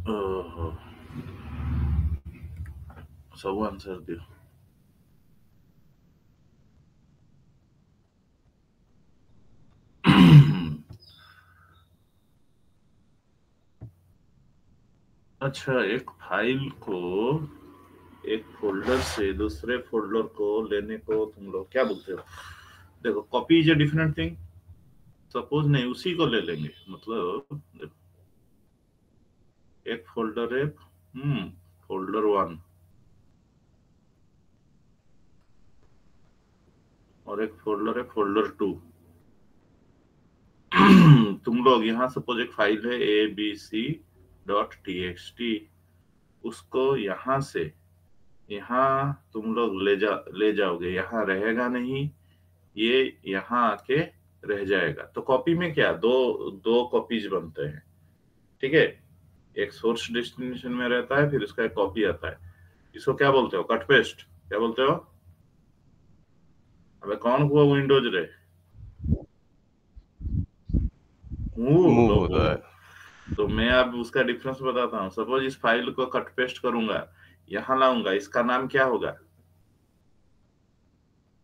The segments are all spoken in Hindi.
ओहो, सब आंसर दियो। अच्छा, एक फाइल को एक फोल्डर से दूसरे फोल्डर को लेने को तुम लोग क्या बोलते हो? देखो, copy is a different thing. Suppose नहीं, उसी को ले लेंगे। मतलब देखो, एक फोल्डर है, फोल्डर 1, और एक फोल्डर है फोल्डर 2। तुम लोग यहाँ सपोज एक फाइल है abc.txt, उसको यहाँ से यहाँ तुम लोग ले जाओगे, यहाँ रहेगा नहीं, ये यहाँ आके रह जाएगा। तो कॉपी में क्या, दो दो कॉपीज बनते हैं, ठीक है। एक सोर्स डेस्टिनेशन में रहता है, फिर उसका एक कॉपी आता है। इसको क्या बोलते हो? Cut paste. क्या बोलते हो? अबे कौन हुआ विंडोज रे? मूव लो हो। होता है। तो मैं अब उसका डिफरेंस बताता हूँ। सपोज इस फाइल को कट पेस्ट करूंगा, यहाँ लाऊंगा, इसका नाम क्या होगा?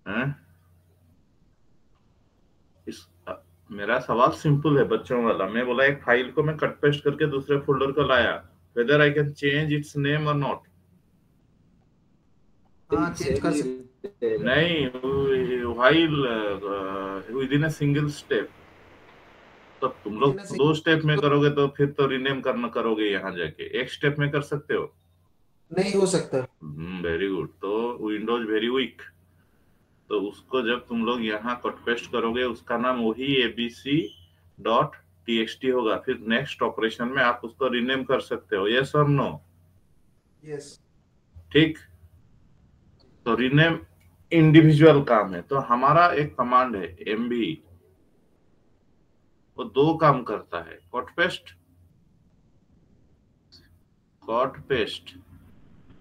हैं? इस मेरा सवाल सिंपल है, बच्चों वाला। मैं बोला एक फाइल को मैं कट पेस्ट करके दूसरे फोल्डर को लाया, whether I can change it's name और नॉट? हाँ, चेंज कर सकते। नहीं, while within a single step। तो तुम लोग दो स्टेप में करोगे तो फिर तो रीनेम करना करोगे यहाँ जाके। एक स्टेप में कर सकते हो? नहीं हो सकता। Very good. तो विंडोज वेरी वीक। तो उसको जब तुम लोग यहाँ कट पेस्ट करोगे, उसका नाम वही abc.txt होगा। फिर नेक्स्ट ऑपरेशन में आप उसको रीनेम कर सकते हो, यस और नो? यस। ठीक। तो रीनेम इंडिविजुअल काम है। तो हमारा एक कमांड है mv, वो दो काम करता है। कट पेस्ट,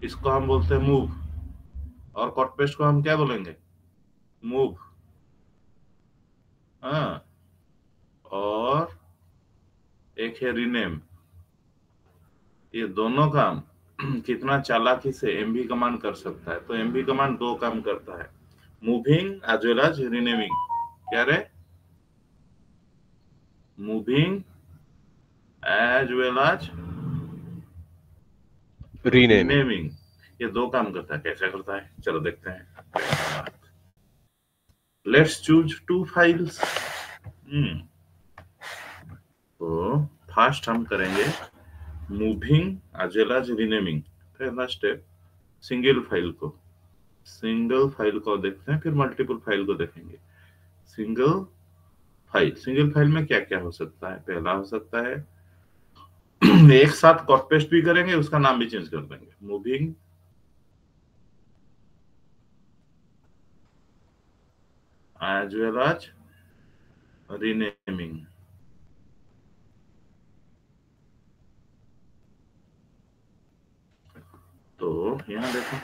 इसको हम बोलते हैं मूव, और कट पेस्ट को हम क्या बोलेंगे? मूव। हाँ। और एक है रीनेम। ये दोनों काम कितना चालाकी से एमवी कमांड कर सकता है। तो एमवी कमांड दो काम करता है, moving as well as renaming. क्या रे? Moving as well as renaming. Renaming. ये दो काम करता है। कैसे करता है, चलो देखते हैं। Let's choose two files. तो फर्स्ट हम करेंगे moving as well as renaming. पहला स्टेप, सिंगल फाइल को देखते हैं, फिर मल्टीपल फाइल को देखेंगे। सिंगल फाइल में क्या क्या हो सकता है? पहला हो सकता है एक साथ कॉपी पेस्ट भी करेंगे, उसका नाम भी चेंज कर देंगे, moving as well as renaming. तो यहाँ देखो,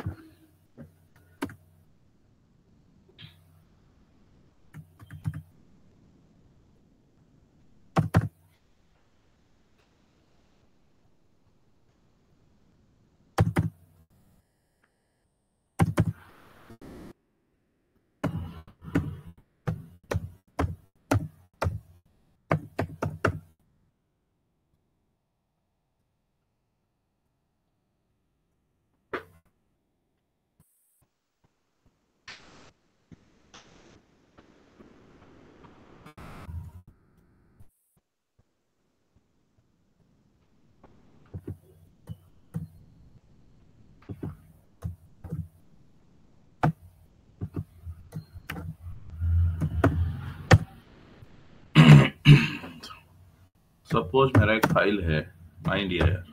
सपोज मेरा एक फाइल है माइंड यार।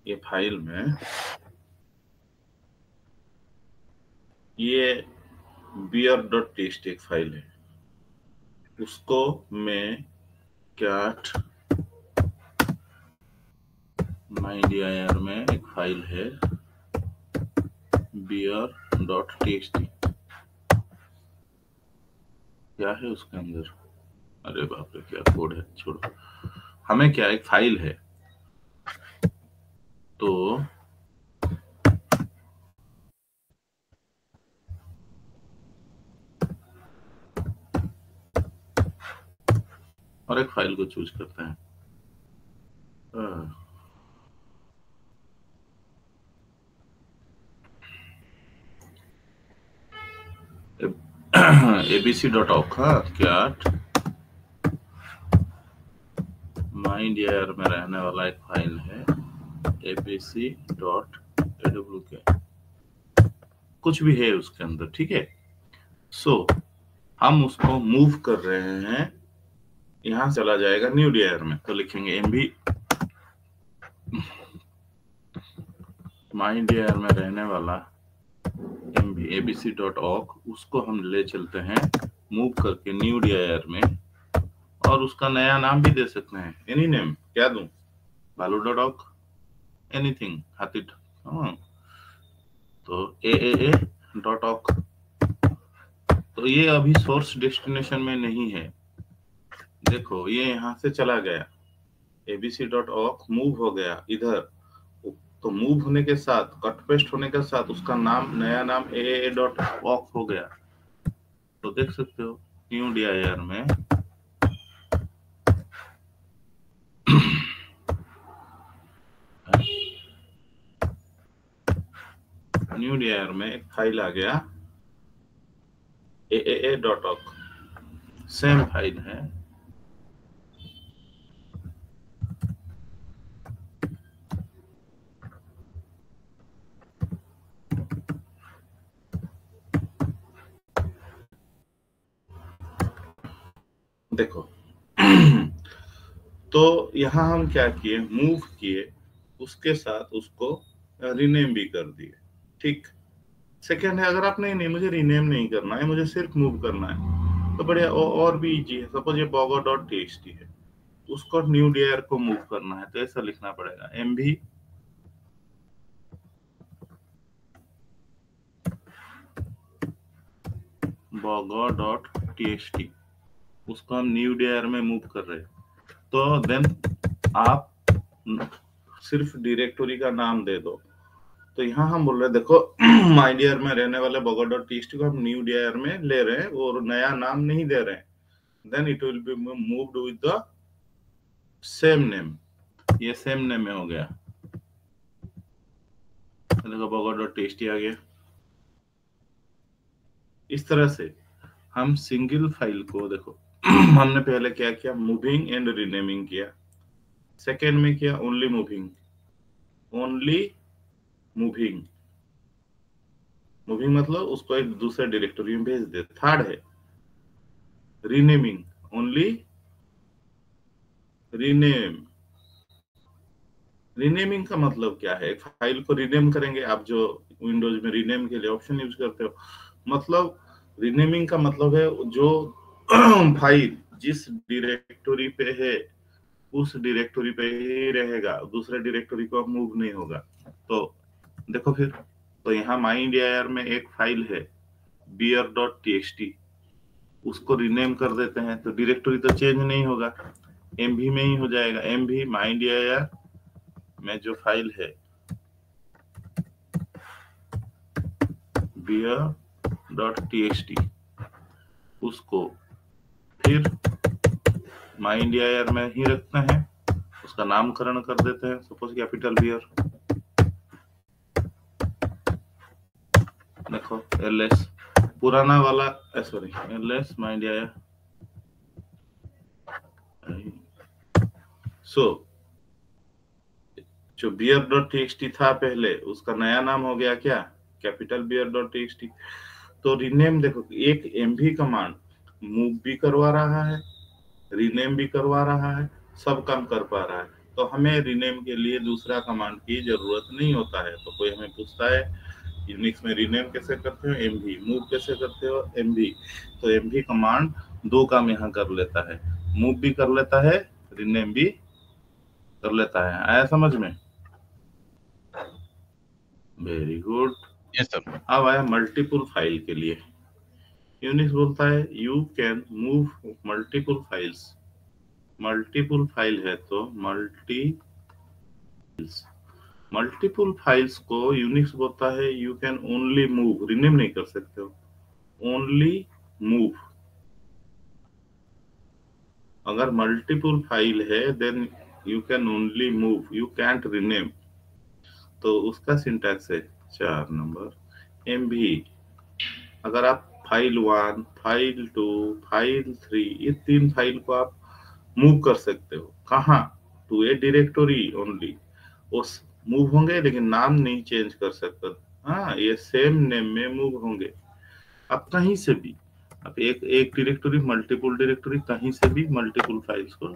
ये फाइल में ये beer.txt एक फाइल है, उसको मैं कैट माइंड में एक फाइल है beer.txt। क्या है उसके अंदर? अरे बाप रे, क्या कोड है, छोड़ो। हमें क्या एक फाइल है, तो और एक फाइल को चूज करते हैं। abc.awk क्या माइंडियर में रहने वाला एक फाइल है abc.awk, कुछ भी है उसके अंदर, ठीक है। सो हम उसको मूव कर रहे हैं, यहां चला जाएगा न्यू डियर में, तो लिखेंगे mv माइंडियर में रहने वाला mv abc.awk, उसको हम ले चलते हैं मूव करके न्यू डियर में, और उसका नया नाम भी दे सकते हैं, एनी नेम। क्या दूं? भालू.awk, एनीथिंग, हाथी। तो AAA.awk, तो ये अभी सोर्स डेस्टिनेशन में नहीं है, देखो ये यहां से चला गया, abc.awk मूव हो गया इधर, तो मूव होने के साथ, कट पेस्ट होने के साथ उसका नाम, नया नाम AAA.awk हो गया। तो देख सकते हो न्यू डियर में न्यू डियर में एक फाइल आ गया AAA.awk, सेम फाइल है। देखो तो यहाँ हम क्या किए, मूव किए, उसके साथ उसको रीनेम भी कर दिए, ठीक। सेकेंड है, अगर आप नहीं मुझे रीनेम नहीं करना है, मुझे सिर्फ मूव करना है, तो बढ़िया और भी इजी है। सपोज ये bogo.txt है, उसको न्यू डियर को मूव करना है, तो ऐसा लिखना पड़ेगा mv bogo.txt, उसको हम न्यू डियर में मूव कर रहे हैं। तो देन आप सिर्फ डायरेक्टरी का नाम दे दो, तो यहाँ हम बोल रहे हैं देखो माई डियर में रहने वाले bogo.txt को हम न्यू डियर में ले रहे हैं और नया नाम नहीं दे रहे हैं, then it will be moved with the same name, ये सेम नेम में हो गया, देखो bogo.txt आ गया। इस तरह से हम सिंगल फाइल को, देखो हमने पहले क्या किया, मूविंग एंड रीनेमिंग किया, सेकेंड में किया ओनली मूविंग, मूविंग मतलब उसको एक दूसरे डायरेक्टरी में भेज दे। थर्ड है रीनेमिंग, ओनली रीनेमिंग का मतलब क्या है, एक फाइल को रीनेम करेंगे, आप जो विंडोज में रीनेम के लिए ऑप्शन यूज करते हो, मतलब रीनेमिंग का मतलब है जो फाइल जिस डायरेक्टरी पे है उस डायरेक्टरी पे ही रहेगा, दूसरे डायरेक्टरी को मूव नहीं होगा। तो देखो फिर, तो यहाँ माइंडियर में एक फाइल है beer.txt, उसको रीनेम कर देते हैं, तो डायरेक्टरी तो चेंज नहीं होगा, mv में ही हो जाएगा। mv माइंडियर में जो फाइल है beer.txt, उसको फिर माइंडियर में ही रखते हैं, उसका नामकरण कर देते हैं, सपोज कैपिटल बियर, देखो ls पुराना वाला, सॉरी ls माइंडियर। सो जो beer.txt था पहले, उसका नया नाम हो गया क्या, कैपिटल beer.txt। तो रीनेम देखो, एक mv कमांड मूव भी करवा रहा है, रीनेम भी करवा रहा है, सब काम कर पा रहा है, तो हमें रीनेम के लिए दूसरा कमांड की जरूरत नहीं होता है। तो कोई हमें पूछता है यूनिक्स में रीनेम कैसे करते हो, mv, मूव कैसे करते हो, mv, तो mv कमांड दो काम यहाँ कर लेता है, मूव भी कर लेता है, रीनेम भी कर लेता है। आया समझ में? Very good. Yes sir. अब आया मल्टीपल फाइल के लिए, यूनिक्स बोलता है you can move multiple files multiple file है तो मल्टीपल फाइल्स को यूनिक्स बोलता है you can only move, rename नहीं कर सकते हो, ओनली मूव। अगर मल्टीपल फाइल है then you can only move, you can't rename. तो उसका सिंटैक्स है 4 नंबर MV। अगर आप फाइल 1, फाइल 2, फाइल 3, ये 3 फाइल को आप मूव कर सकते हो। कहाँ? To a directory only. उस मूव होंगे लेकिन नाम नहीं चेंज कर सकते। हाँ, ये सेम नेम में मूव होंगे। आप कहीं से भी, आप एक डायरेक्टरी, मल्टीपल डायरेक्टरी, कहीं से भी मल्टीपल फाइल्स को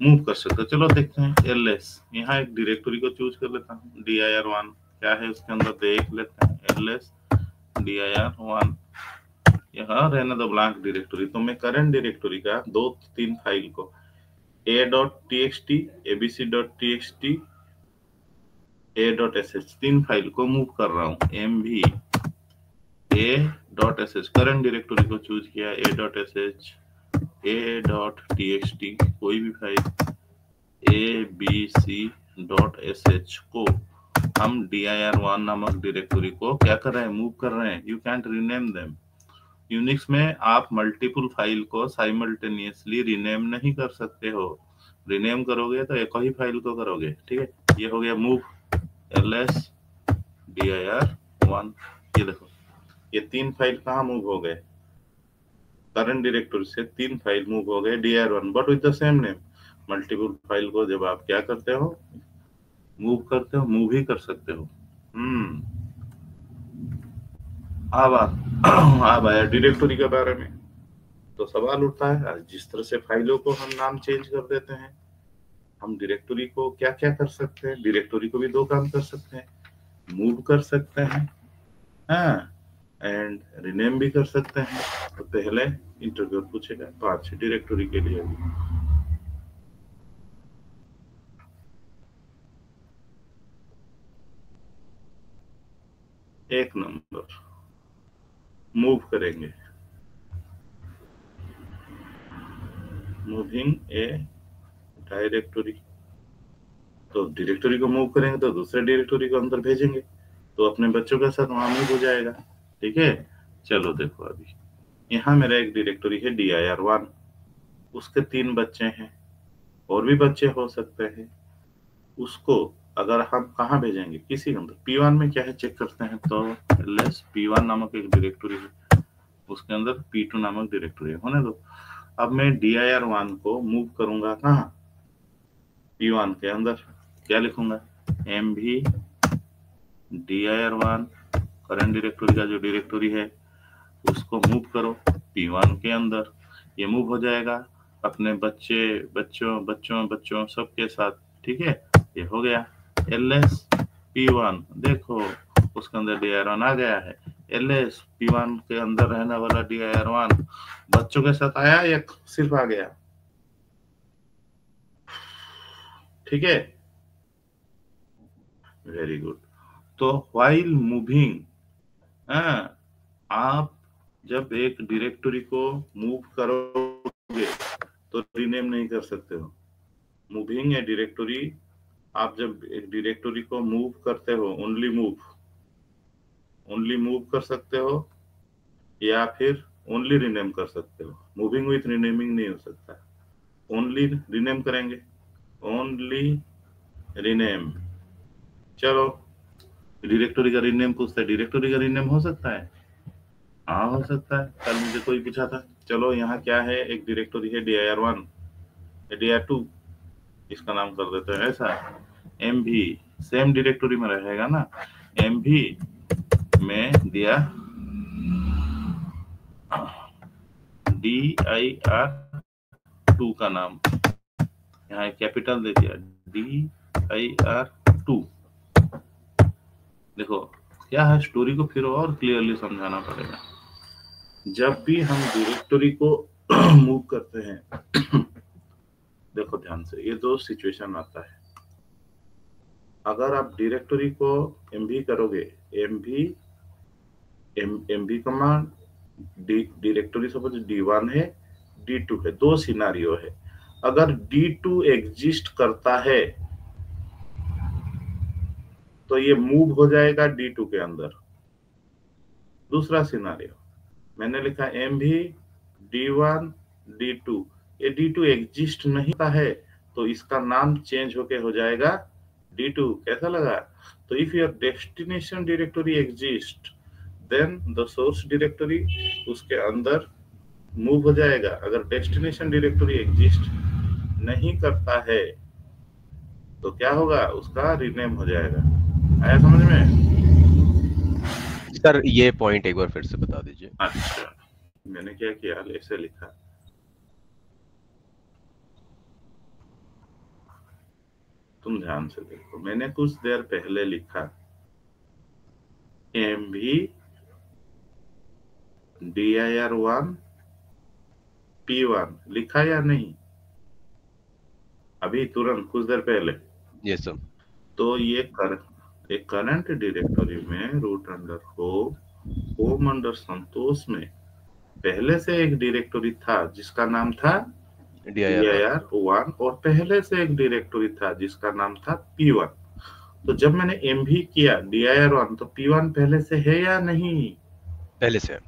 मूव कर सकते हो। चलो देखते हैं ls। यहाँ एक डायरेक्टरी को चूज कर लेता हूँ, dir1 क्या है उसके अंदर देख लेते हैं। ls dir1 यहाँ रहने दो ब्लैंक डायरेक्टरी। तो मैं करंट डायरेक्टरी का 2-3 फाइल को a.txt, abc.txt, a.sh 3 फाइल को मूव कर रहा हूँ। mv a.sh करंट डायरेक्टरी को चूज किया, a.sh, a.txt कोई भी फाइल, abc.sh को हम dir1 नामक डायरेक्टरी को क्या कर रहे हैं? मूव कर रहे हैं। You can't rename them. Unix में आप मल्टीपल फाइल को साइमल्टेनियसली रीनेम नहीं कर सकते हो। रीनेम करोगे तो एक ही फाइल को करोगे। ठीक है, ये हो गया मूव ls dir1। ये देखो, ये 3 फाइल कहाँ मूव हो गए? करंट डायरेक्टरी से 3 फाइल मूव हो गए dir1 but with the same name. Multiple file को जब आप क्या करते हो? मूव करते हो, मूव ही कर सकते हो। अब आया डायरेक्टरी के बारे में। तो सवाल उठता है, जिस तरह से फाइलों को हम नाम चेंज कर देते हैं, हम डायरेक्टरी को क्या क्या कर सकते हैं? डायरेक्टरी को भी 2 काम कर सकते हैं, मूव कर सकते हैं, हाँ, एंड रिनेम भी कर सकते हैं। तो पहले इंटरव्यू पूछेगा 5 डायरेक्टरी के लिए भी। एक नंबर मूव करेंगे, मूविंग ए डायरेक्टरी। तो डायरेक्टरी को मूव करेंगे तो दूसरे डायरेक्टरी को अंदर भेजेंगे, तो अपने बच्चों के साथ वहां मूव हो जाएगा। ठीक है, चलो देखो अभी यहाँ मेरा एक डायरेक्टरी है dir1, उसके 3 बच्चे हैं, और भी बच्चे हो सकते हैं। उसको अगर हम कहाँ भेजेंगे? किसी के अंदर। p1 में क्या है चेक करते हैं। तो ls p1 नामक एक डायरेक्टरी है, उसके अंदर p2 नामक डायरेक्टरी है, होने दो। अब मैं dir1 को मूव करूंगा कहाँ? p1 के अंदर। क्या लिखूंगा? mv dir1 करंट डायरेक्टरी का जो डायरेक्टरी है उसको मूव करो p1 के अंदर। ये मूव हो जाएगा अपने बच्चों सबके साथ। ठीक है, ये हो गया ls p1। देखो उसके अंदर dir1 आ गया है। ls p1 के अंदर रहने वाला dir1 बच्चों के साथ आया या सिर्फ आ गया? ठीक है, वेरी गुड। तो व्हाइल मूविंग, आप जब एक डायरेक्टरी को मूव करोगे तो रीनेम नहीं कर सकते हो। मूविंग ए डायरेक्टरी, आप जब एक डायरेक्टरी को मूव करते हो, ओनली मूव कर सकते हो, या फिर ओनली रीनेम कर सकते हो। मूविंग विथ रीनेमिंग नहीं हो सकता। ओनली रीनेम करेंगे, ओनली रीनेम। चलो डायरेक्टरी का रीनेम पूछता है, डायरेक्टरी का रीनेम हो सकता है? हाँ हो सकता है, कल मुझे कोई पूछा था। चलो यहाँ क्या है, एक डायरेक्टरी है dir1, dir2, इसका नाम कर देते हैं ऐसा mv। सेम डायरेक्टरी में रहेगा ना, mv में दिया dir2 का नाम, यहाँ कैपिटल दे दिया dir2। देखो क्या है, स्टोरी को फिर और क्लियरली समझाना पड़ेगा। जब भी हम डायरेक्टरी को मूव करते हैं देखो ध्यान से, ये 2 सिचुएशन आता है। अगर आप डायरेक्टरी को mv करोगे, mv command, directory suppose d1 है, d2 है, 2 सिनारियो है। अगर D2 एग्जिस्ट करता है तो ये मूव हो जाएगा D2 के अंदर। दूसरा सिनारियो मैंने लिखा MV D1 D2, ये D2 एग्जिस्ट नहीं होता है तो इसका नाम चेंज होके हो जाएगा D2। कैसा लगा? तो if your destination directory exist then the source directory उसके अंदर मूव हो जाएगा। अगर डेस्टिनेशन डायरेक्टरी एग्जिस्ट नहीं करता है तो क्या होगा? उसका रीनेम हो जाएगा। आया समझ में? सर ये पॉइंट एक बार फिर से बता दीजिए। अच्छा, मैंने क्या किया, ऐसे लिखा, तुम ध्यान से देखो, मैंने कुछ देर पहले लिखा MV dir1 P1 लिखा या नहीं? अभी तुरंत कुछ देर पहले। Yes sir. तो ये एक करंट डायरेक्टरी में रूट अंडर होम अंडर संतोष में पहले से एक डायरेक्टरी था जिसका नाम था dir1 और पहले से एक डायरेक्टरी था जिसका नाम था P1। तो जब मैंने MV किया dir1 तो P1 पहले से है या नहीं? पहले से।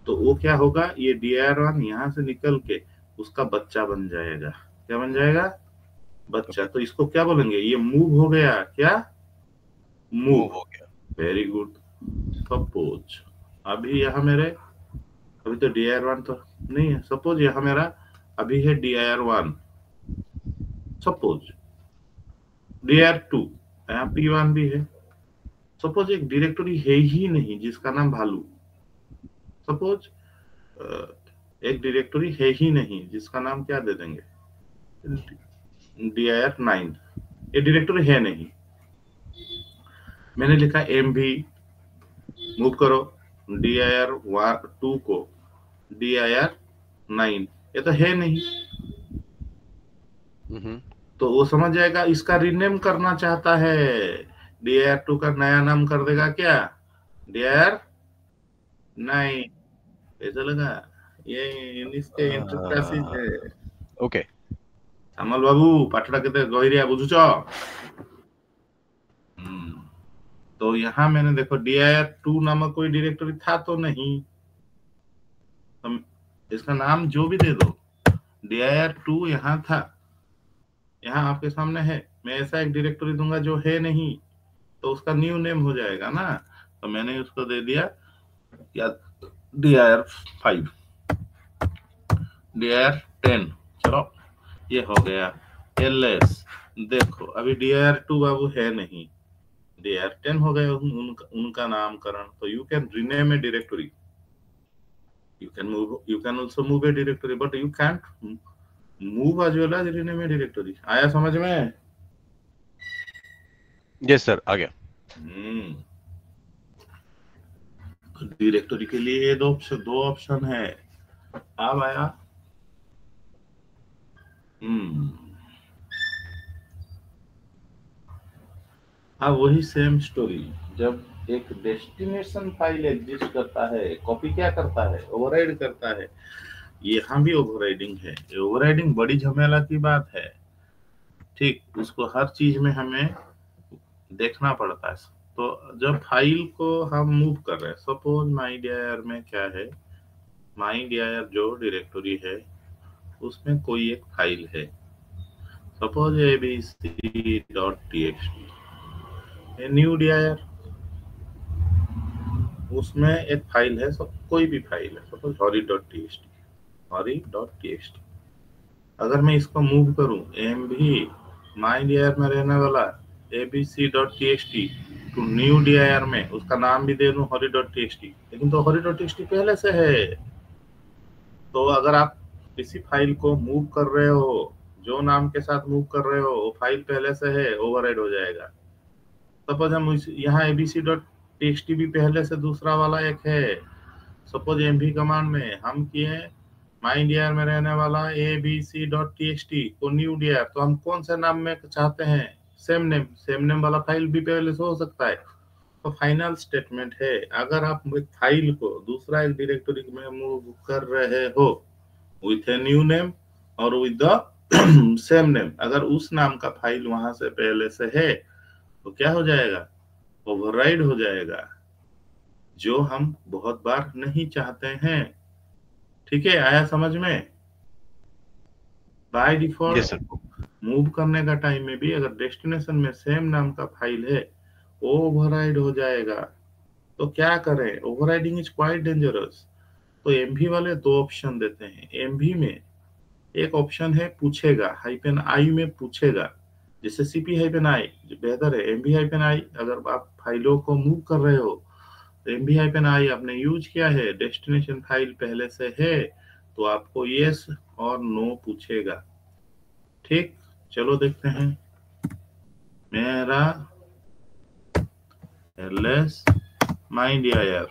तो वो क्या होगा, ये dir1 यहाँ से निकल के उसका बच्चा बन जाएगा। क्या बन जाएगा? बच्चा। तो इसको क्या बोलेंगे? ये मूव हो गया। क्या? मूव हो गया। Very good. सपोज अभी यहाँ मेरे, अभी तो dir1 तो नहीं है, सपोज यहाँ मेरा अभी है dir1, सपोज dir2, यहाँ P1 भी है। सपोज एक डायरेक्टरी है ही नहीं जिसका नाम भालू। सपोज एक डायरेक्टरी है ही नहीं जिसका नाम क्या दे देंगे, dir9, ये डायरेक्टरी है नहीं। मैंने लिखा MV मूव करो dir2 को dir9, ये तो है नहीं। तो वो समझ जाएगा इसका रीनेम करना चाहता है, dir2 का नया नाम कर देगा क्या, dir9। ऐसा लगा? ये इसके इंटरक्लासिस है। ओके श्यामल बाबू पाठटा केते गहिरिया बुझुच? तो यहाँ मैंने देखो dir2 नामक कोई डायरेक्टरी था तो नहीं, इसका नाम जो भी दे दो, dir2 यहाँ था, यहाँ आपके सामने है। मैं ऐसा एक डायरेक्टरी दूंगा जो है नहीं तो उसका न्यू नेम हो जाएगा ना। तो मैंने उसको दे दिया क्या, dir5, dir10। चलो ये हो गया ls। देखो अभी dir2 बाबू है नहीं, dir10 हो गए उनका नामकरण। तो you can rename A directory, you can also move a directory, but you can't move as well as rename a directory। आया समझ में? यस सर आ गया। डायरेक्टरी के लिए ये दो ऑप्शन है। अब आया हाँ वही सेम स्टोरी। जब एक डेस्टिनेशन फाइल एग्जिस्ट करता है, कॉपी क्या करता है, ओवरराइड करता है। यहाँ भी ओवरराइडिंग है। ओवरराइडिंग बड़ी झमेला की बात है, ठीक, उसको हर चीज में हमें देखना पड़ता है। तो जब फाइल को हम मूव कर रहे हैं, सपोज mydir में क्या है, mydir जो डायरेक्टरी है उसमें कोई एक फाइल है, सपोज abc.txt, न्यू dir, उसमें एक फाइल है, सब कोई भी फाइल है, सपोज hori.txt। अगर मैं इसको मूव करूं MV mydir में रहने वाला abc.txt टू न्यू dir में, उसका नाम भी दे दूं hori.txt, लेकिन तो hori.txt पहले से है। तो अगर आप किसी फाइल को मूव कर रहे हो, जो नाम के साथ मूव कर रहे हो वो फाइल पहले से है, ओवरराइड हो जाएगा। सपोज हम यहाँ abc.txt भी पहले से दूसरा वाला एक है। सपोज MV कमांड में हम किए mydir में रहने वाला abc.txt को न्यू dir, तो हम कौन से नाम में चाहते हैं, सेम नेम वाला फाइल भी पहले से हो सकता है। तो फाइनल स्टेटमेंट है, अगर आप एक फाइल को दूसरा एक डायरेक्टरी में मूव कर रहे हो विथ ए न्यू नेम और विद द सेम नेम, अगर उस नाम का फाइल वहां से पहले से है तो क्या हो जाएगा, ओवरराइड हो जाएगा, जो हम बहुत बार नहीं चाहते हैं। ठीक है, आया समझ में? By default yes sir. Move करने का टाइम में भी अगर डेस्टिनेशन में सेम नाम का फाइल है वो ओवरराइड हो जाएगा। तो क्या करें, ओवरराइडिंग इज क्वाइट डेंजरस। तो एमवी वाले दो ऑप्शन देते हैं। एमवी में एक ऑप्शन है पूछेगा, -i में पूछेगा, जैसे cp-i बेहतर है। mv-i अगर आप फाइलों को मूव कर रहे हो तो mv-i आपने यूज किया है, डेस्टिनेशन फाइल पहले से है तो आपको यस और नो पूछेगा। ठीक, चलो देखते हैं। मेरा ls mydir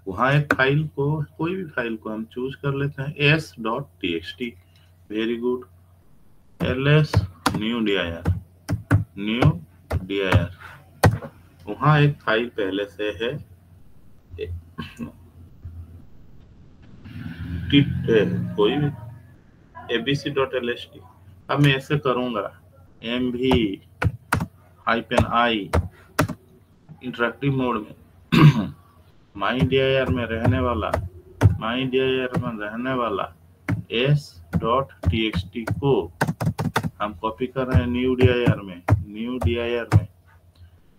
वहां एक फाइल को, कोई भी फाइल को हम चूज कर लेते हैं, s.txt। Very good. ls new dir वहां एक फाइल पहले से है, कोई भी abc.lst। अब मैं ऐसे करूंगा, mv-i इंटरेक्टिव मोड में mydir में रहने वाला s.txt को हम कॉपी कर रहे हैं न्यू dir में,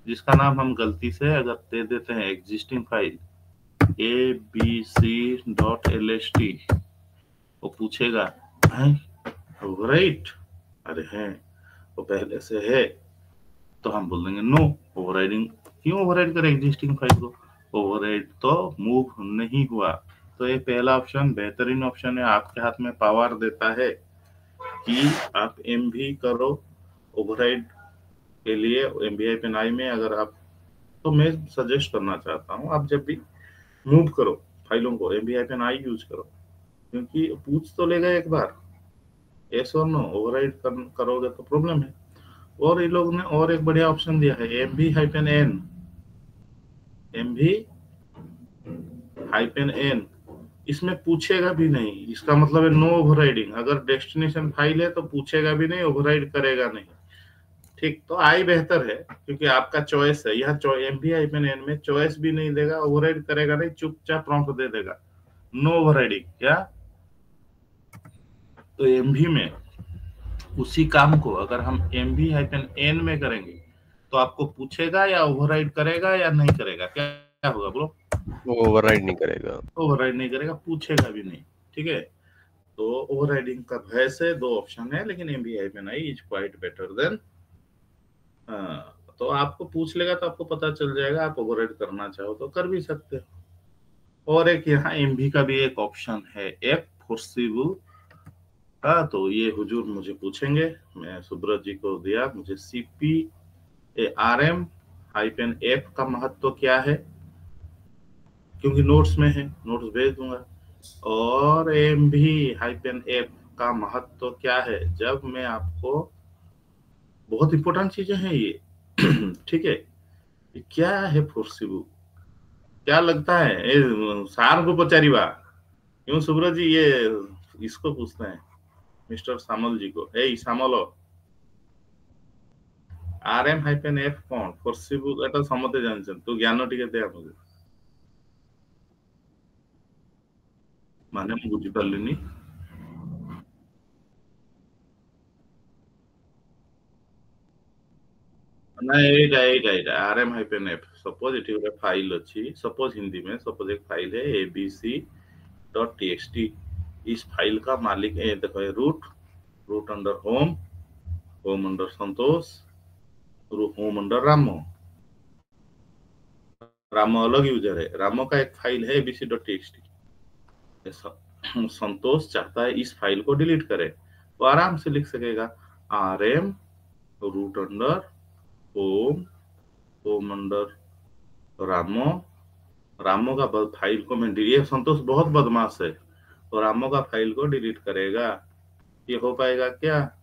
जिसका नाम हम गलती से अगर दे देते हैं एग्जिस्टिंग फाइल abc.lst, वो पूछेगा राइट, अरे हैं वो पहले से है, तो हम बोल देंगे नो। ओवरराइडिंग क्यों ओवरराइड करें एग्जिस्टिंग फाइल को, ओवरराइड तो मूव नहीं हुआ। तो ये पहला ऑप्शन बेहतरीन ऑप्शन है, आपके हाथ में पावर देता है कि आप mv करो ओवरराइड के लिए। mv-i में अगर आप, तो मैं सजेस्ट करना चाहता हूँ आप जब भी मूव करो फाइलों को mv-i यूज करो, क्योंकि पूछ तो लेगा एक बार, यस और नो। ओवरराइड करोगे तो प्रॉब्लम है। और ये लोग ने और एक बढ़िया ऑप्शन दिया है, mv-n। इसमें पूछेगा भी नहीं, इसका मतलब है नो ओवरराइडिंग। अगर डेस्टिनेशन फाइल है तो पूछेगा भी नहीं, ओवरराइड करेगा नहीं। ठीक, तो आई बेहतर है क्योंकि आपका चॉइस है। यहाँ mv-n में चॉइस भी नहीं देगा, ओवरराइड करेगा नहीं, चुपचाप प्रॉम्प्ट दे देगा नो ओवरराइडिंग। क्या? तो mv में उसी काम को अगर हम mv-n में करेंगे तो आपको पूछेगा या ओवरराइड करेगा या नहीं करेगा, क्या होगा बोलो? वो ओवरराइड नहीं करेगा। ओवरराइड नहीं करेगा, पूछेगा भी नहीं। ठीक है, तो ओवरराइडिंग का भय से दो ऑप्शन है, लेकिन mv-i is quite better than. तो आपको पूछ लेगा तो आपको पता चल जाएगा, आप ओवरराइड करना चाहो तो कर भी सकते हो। और एक यहाँ mv का भी एक ऑप्शन है, एफ फोर्सिबल। तो ये हुजूर मुझे पूछेंगे, मैं सुब्रत जी को दिया, मुझे cp-rm-f का महत्व क्या है, क्योंकि नोट्स में है, नोट्स भेज दूंगा। और mv-f का महत्व क्या है, जब मैं आपको, बहुत इंपॉर्टेंट चीजें हैं ये। ठीक है, क्या है फोर्सिबल, क्या लगता है? सार को पचारीवा क्यों सुब्रत जी, ये इसको पूछते हैं मिस्टर सामल जी को। ए सामल, rm-f कौन फोर्सिबल एटा समते जानछन, तो ज्ञान टिके दे हमके, माने मु बुझी पारलिनी। ना एटा rm-f, सपोज एटी गोटे फाइल अछि, सपोज हिंदी में, सपोज एक फाइल है abc.txt। इस फाइल का मालिक है, देखो रूट अंडर होम अंडर संतोष, होम अंडर रामो अलग यूजर है। रामो का एक फाइल है abc.txt। संतोष चाहता है इस फाइल को डिलीट करे, तो आराम से लिख सकेगा rm root under home under रामो का फाइल को मैं डिलीट, संतोष बहुत बदमाश है तो रामो का फाइल को डिलीट करेगा। ये हो पाएगा क्या?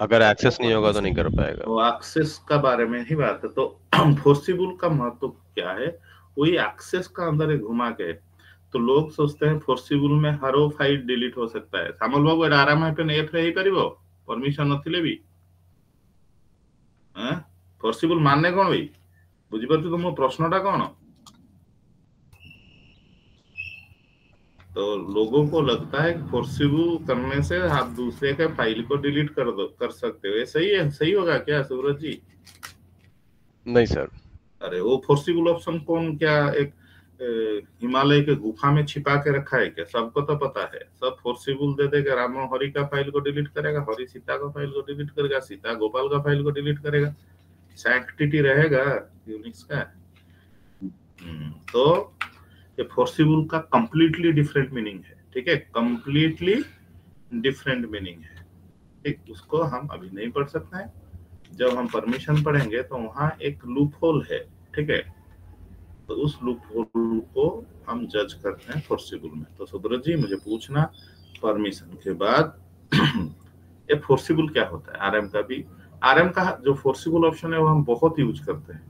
अगर एक्सेस नहीं होगा तो नहीं कर पाएगा। तो एक्सेस का बारे में ही बात है। तो फोर्सिबल का महत्व क्या है, वही एक्सेस का अंदर घुमा के, तो लोग सोचते हैं फोर्सिबल में हर वो फाइल डिलीट हो सकता है। श्यामल बाबू एटा आराम है पे एफ रही परिबो परमिशन नथिले भी हैं फोर्सिबल मानने कोन भाई बुझी परछु तो मो प्रश्नटा कोन। तो लोगों को लगता है कि फोर्सिबल करने से आप दूसरे के फाइल को डिलीट कर सकते हो। ये सही है, सही होगा क्या सूरज जी? नहीं सर। अरे वो फोर्सिबल ऑप्शन कौन क्या एक हिमालय के गुफा में छिपा के रखा है क्या? सबको तो पता है। सब फोर्सिबल दे देगा, राम हरि का फाइल को डिलीट करेगा, हरि सीता का फाइल को डिलीट करेगा, सीता गोपाल का फाइल को डिलीट करेगा। सैंक्टिटी रहेगा यूनिक्स का। तो ये फोर्सिबल का कंप्लीटली डिफरेंट मीनिंग है। ठीक है, कंप्लीटली डिफरेंट मीनिंग है। ठीक, उसको हम अभी नहीं पढ़ सकते हैं। जब हम परमिशन पढ़ेंगे तो वहां एक लूप होल है। ठीक है, तो उस लूप होल को हम जज करते हैं फोर्सिबल में। तो सुब्रत जी मुझे पूछना परमिशन के बाद ये फोर्सिबल क्या होता है? आरएम का भी, आरएम का जो फोर्सिबल ऑप्शन है वो हम बहुत यूज करते हैं।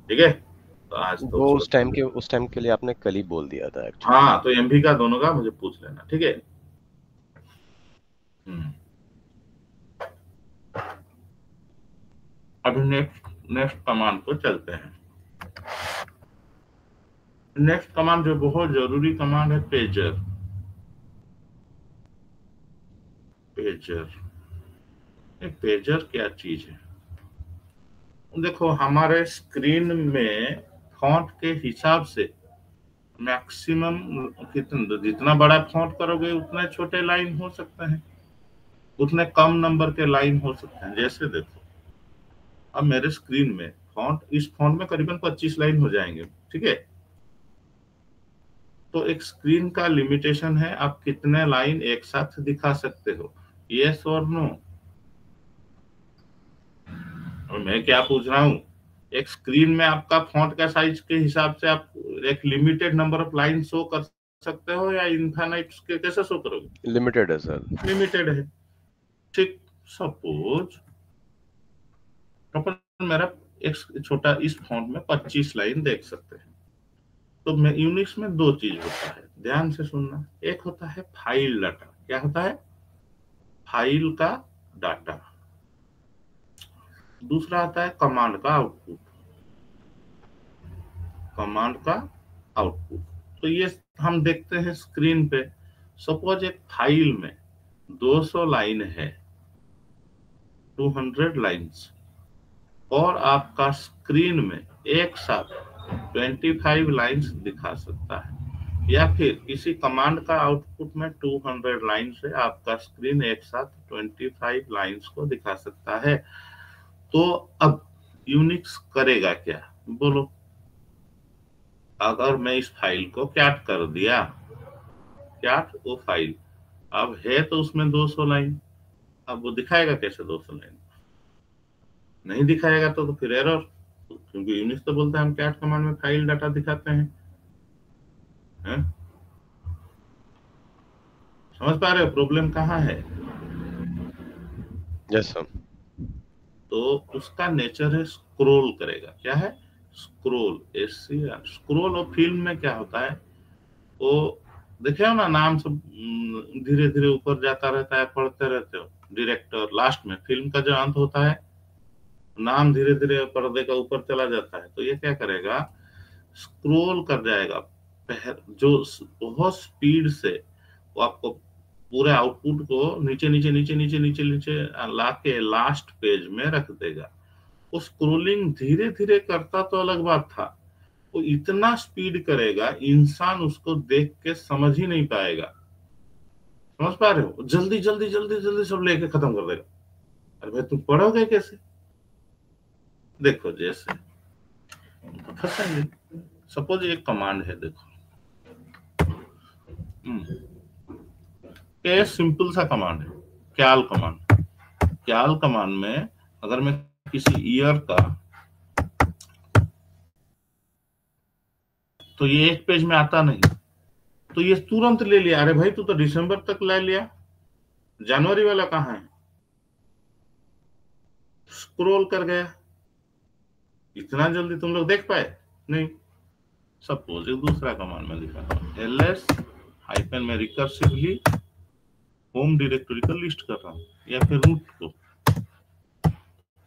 ठीक है, तो आज तो वो उस टाइम के लिए आपने कल ही बोल दिया था एक्चुअली। हाँ, तो एमवी का दोनों का मुझे पूछ लेना। ठीक है, अभी नेक्स्ट कमांड को चलते हैं। नेक्स्ट कमांड जो बहुत जरूरी कमांड है, पेजर। पेजर, पेजर क्या चीज है? देखो हमारे स्क्रीन में फॉन्ट के हिसाब से मैक्सिमम कितना, जितना बड़ा फॉन्ट करोगे उतने छोटे लाइन हो सकते हैं, उतने कम नंबर के लाइन हो सकते हैं। जैसे देखो अब मेरे स्क्रीन में फॉन्ट, इस फॉन्ट में करीबन 25 लाइन हो जाएंगे। ठीक है, तो एक स्क्रीन का लिमिटेशन है, आप कितने लाइन एक साथ दिखा सकते हो, यस और नो। और मैं क्या पूछ रहा हूँ, एक स्क्रीन में आपका फॉन्ट का साइज के हिसाब से आप एक limited number of line show कर सकते हो या इनफाइनाइट के कैसे शो करोगे? लिमिटेड है सर। लिमिटेड है। ठीक, सपोज अपन मेरा एक छोटा इस फॉन्ट में 25 लाइन देख सकते हैं। तो मैं यूनिक्स में दो चीज होता है, ध्यान से सुनना। एक होता है फाइल डाटा। क्या होता है? फाइल का डाटा। दूसरा आता है कमांड का आउटपुट। कमांड का आउटपुट, तो ये हम देखते हैं स्क्रीन पे। सपोज एक फाइल में 200 लाइन है, 200 लाइंस, और आपका स्क्रीन में एक साथ 25 लाइंस दिखा सकता है, या फिर किसी कमांड का आउटपुट में 200 लाइन से आपका स्क्रीन एक साथ 25 लाइंस को दिखा सकता है। तो अब यूनिक्स करेगा क्या, बोलो? अगर मैं इस फाइल को कैट कर दिया, कैट वो फाइल अब है तो उसमें 200 लाइन, अब वो दिखाएगा कैसे 200 लाइन? नहीं दिखाएगा तो फिर एरर, क्योंकि यूनिक्स तो बोलता है हम कैट कमांड में फाइल डाटा दिखाते हैं। समझ पा रहे हो प्रॉब्लम कहाँ है? Yes sir. तो उसका नेचर है स्क्रोल करेगा। क्या है? Scroll, SCR। स्क्रोल और फिल्म में क्या होता है, वो देखे हो ना, नाम सब धीरे धीरे ऊपर जाता रहता है, पढ़ते रहते हो। डायरेक्टर लास्ट में, फिल्म का जो अंत होता है, नाम धीरे धीरे पर्दे का ऊपर चला जाता है। तो ये क्या करेगा, स्क्रोल कर जाएगा, जो बहुत स्पीड से वो आपको पूरे आउटपुट को नीचे नीचे नीचे नीचे नीचे नीचे ला के लास्ट पेज में रख देगा। वो स्क्रोलिंग धीरे धीरे करता तो अलग बात था, वो इतना स्पीड करेगा इंसान उसको देख के समझ ही नहीं पाएगा। समझ पा रहे हो? जल्दी जल्दी जल्दी जल्दी सब लेके खत्म कर देगा। अरे भाई तुम पढ़ोगे कैसे? देखो जैसे फंसेंगे। सपोज एक कमांड है, देखो ये सिंपल सा कमांड है, कैल कमांड। कैल कमांड में अगर मैं किसी ईयर का, तो ये एक पेज में आता नहीं, तो ये तुरंत ले लिया। अरे भाई तू तो दिसंबर तक ले लिया, जनवरी वाला कहाँ है? स्क्रॉल कर गया। इतना जल्दी तुम लोग देख पाए नहीं? सपोज एक दूसरा कमांड में दिखाता हूँ, ls हाइफन में रिकर्सिवली होम डायरेक्टरी को लिस्ट कर रहा हूँ या फिर रूट को।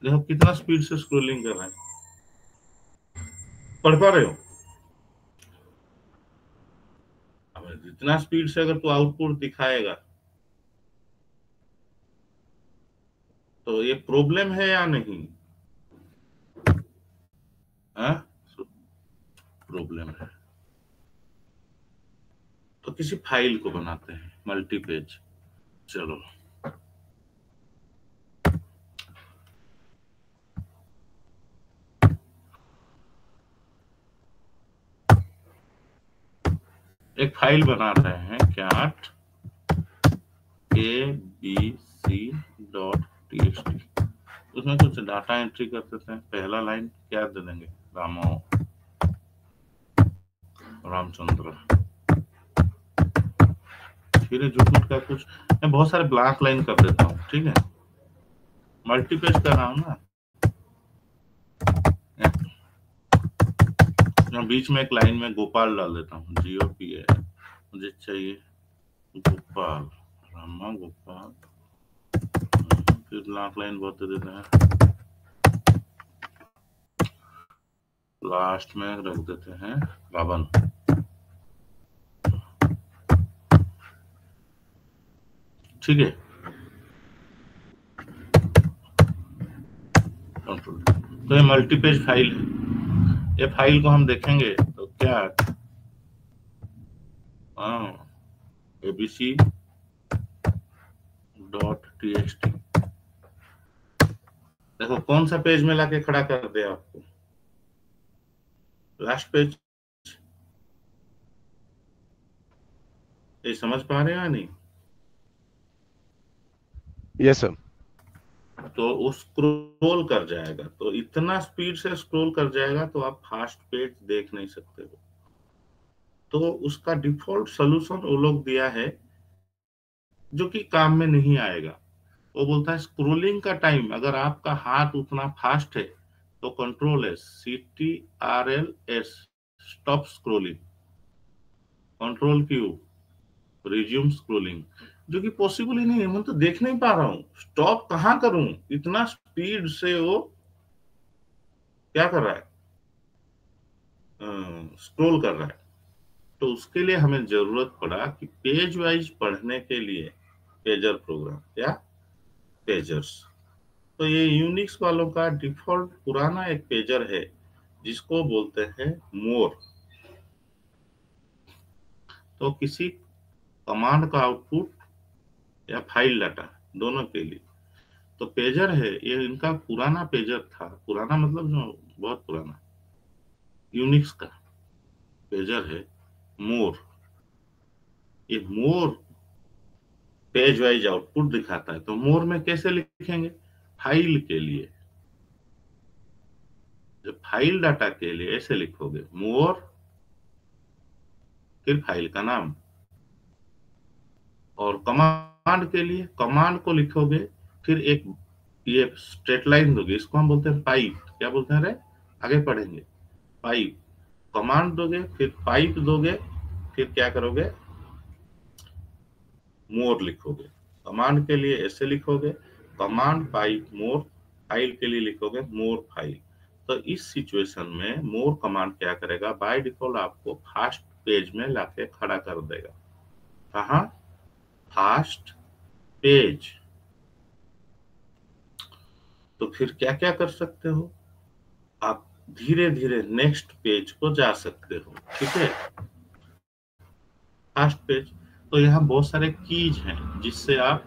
देखो कितना स्पीड से स्क्रॉलिंग कर रहे हैं, पढ़ पा रहे हो? अब जितना स्पीड से अगर तू आउटपुट दिखाएगा तो ये प्रॉब्लम है या नहीं? प्रॉब्लम है। तो किसी फाइल को बनाते हैं मल्टी पेज। चलो एक फाइल बना रहे हैं cat abc.txt। उसमें कुछ डाटा एंट्री कर देते हैं। पहला लाइन क्या दे देंगे, रामचंद्र। फिर झूठ का कुछ, मैं बहुत सारे ब्लैक लाइन कर देता हूँ, ठीक है, मल्टीपेज कर रहा हूँ ना। मैं बीच में एक लाइन में गोपाल डाल देता हूँ, GOPA, मुझे चाहिए गोपाल, रामा गोपाल। फिर ब्लैक लाइन बहुत दे देते हैं, लास्ट में रख देते हैं रावण। ठीक है, तो ये मल्टीपेज फाइल है। ये फाइल को हम देखेंगे तो क्या abc.txt। देखो कौन सा पेज में लाके खड़ा कर दिया आपको, लास्ट पेज। ये समझ पा रहे हैं या नहीं? Yes sir. तो वो स्क्रॉल कर जाएगा, तो इतना स्पीड से स्क्रॉल कर जाएगा तो आप फास्ट पेज देख नहीं सकते हो। तो उसका डिफॉल्ट सॉल्यूशन वो लोग दिया है जो कि काम में नहीं आएगा। वो बोलता है स्क्रोलिंग का टाइम अगर आपका हाथ उतना फास्ट है तो control S, CTRL-S, stop scrolling, control Q, resume scrolling, जो कि पॉसिबल ही नहीं है। मैं तो देख नहीं पा रहा हूँ, स्टॉप कहाँ करूं, इतना स्पीड से वो क्या कर रहा है, स्क्रॉल कर रहा है। तो उसके लिए हमें जरूरत पड़ा कि पेज वाइज पढ़ने के लिए पेजर प्रोग्राम या पेजर्स। तो ये यूनिक्स वालों का डिफॉल्ट पुराना एक पेजर है जिसको बोलते हैं मोर। तो किसी कमांड का आउटपुट या फाइल डाटा दोनों के लिए तो पेजर है। ये इनका पुराना पेजर था, पुराना मतलब जो बहुत पुराना यूनिक्स का पेजर है मोर। ये मोर पेज वाइज आउटपुट दिखाता है। तो मोर में कैसे लिखेंगे, फाइल के लिए, जो फाइल डाटा के लिए ऐसे लिखोगे मोर, फिर फाइल का नाम। और कमांड के लिए कमांड को लिखोगे, फिर एक ये स्ट्रेट लाइन दोगे, इसको हम बोलते हैं पाइप। क्या बोलते हैं रे, आगे पढ़ेंगे। पाइप कमांड दोगे, फिर पाइप दोगे, फिर क्या करोगे, मोर लिखोगे। कमांड के लिए ऐसे लिखोगे कमांड पाइप मोर, फाइल के लिए लिखोगे मोर फाइल। तो इस सिचुएशन में मोर कमांड क्या करेगा, बाय डिफॉल्ट आपको फास्ट पेज में लाके खड़ा कर देगा। कहाँ, फास्ट पेज। तो फिर क्या क्या कर सकते हो आप, धीरे धीरे नेक्स्ट पेज को जा सकते हो। ठीक है, फास्ट पेज। तो यहाँ बहुत सारे कीज हैं जिससे आप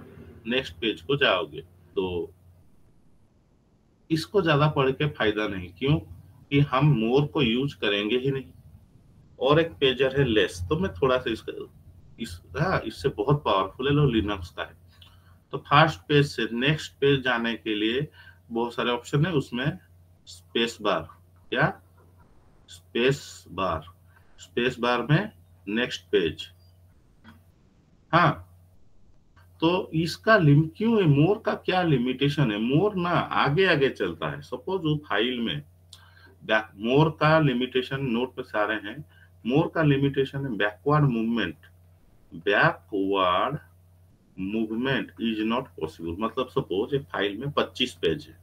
नेक्स्ट पेज को जाओगे। तो इसको ज्यादा पढ़ के फायदा नहीं, क्यों कि हम मोर को यूज करेंगे ही नहीं। और एक पेजर है लेस, तो मैं थोड़ा सा इससे बहुत पावरफुल है, लो लिनक्स का है। तो फास्ट पेज से नेक्स्ट पेज जाने के लिए बहुत सारे ऑप्शन है, उसमें स्पेस बार, क्या स्पेस बार में नेक्स्ट पेज। हाँ, तो इसका क्यों है, मोर का क्या लिमिटेशन है, मोर ना आगे आगे चलता है। सपोज वो फाइल में मोर का लिमिटेशन नोट पे सारे हैं, मोर का लिमिटेशन है backward movement. Backward movement is not possible. मतलब सपोज एक फाइल में 25 पेज है,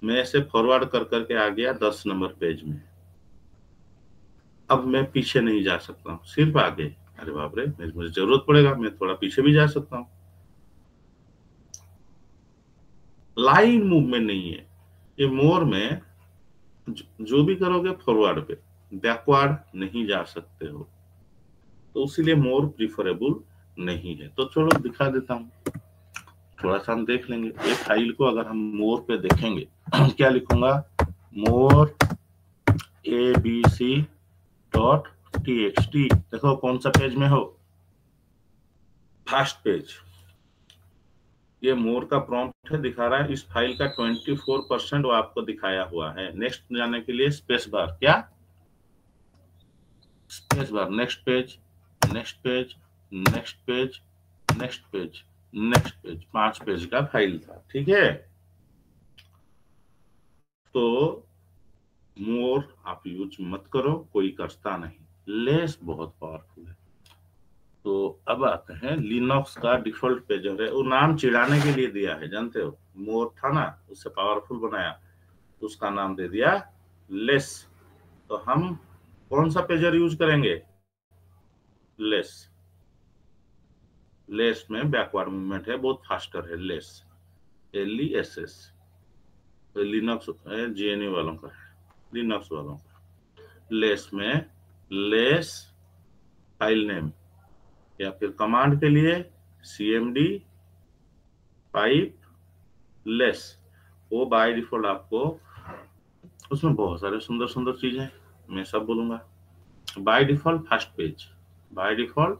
मैं इसे फॉरवर्ड कर करके आ गया 10 नंबर पेज में, अब मैं पीछे नहीं जा सकता हूँ, सिर्फ आगे। अरे बाप रे, मुझे जरूरत पड़ेगा, मैं थोड़ा पीछे भी जा सकता हूँ। लाइन मूवमेंट नहीं है ये मोर में। जो भी करोगे फॉरवर्ड पे, बैकवर्ड नहीं जा सकते हो, तो इसीलिए मोर प्रिफरेबल नहीं है। तो चलो दिखा देता हूँ, थोड़ा सा हम देख लेंगे। एक फाइल को अगर हम मोर पे देखेंगे क्या लिखूंगा, मोर abc.txt। देखो कौन सा पेज में हो, फर्स्ट पेज। ये मोर का प्रॉम्प्ट है, दिखा रहा है इस फाइल का 24% वो आपको दिखाया हुआ है। नेक्स्ट जाने के लिए स्पेस बार, क्या space bar, next page, next page, next page, next page, next page. 5 page का फाइल था, ठीक है। तो मोर आप यूज मत करो, कोई करता नहीं। लेस बहुत पावरफुल है। तो अब आते हैं लिनक्स का डिफॉल्ट पेजर है, वो नाम चिढ़ाने के लिए दिया है, जानते हो। मोर था ना, उससे पावरफुल बनाया, तो उसका नाम दे दिया लेस। तो हम कौन सा पेजर यूज करेंगे, लेस। लेस में बैकवर्ड मूवमेंट है, बहुत फास्टर है लेस, LESS। तो लिनक्स GNU वालों का है, लिनक्स वालों का। लेस में लेस फाइल नेम, या फिर कमांड के लिए CMD पाइप लेस, वो बाय डिफॉल्ट आपको, उसमें बहुत सारे सुंदर सुंदर चीजें, मैं सब बोलूंगा। By default first page, by default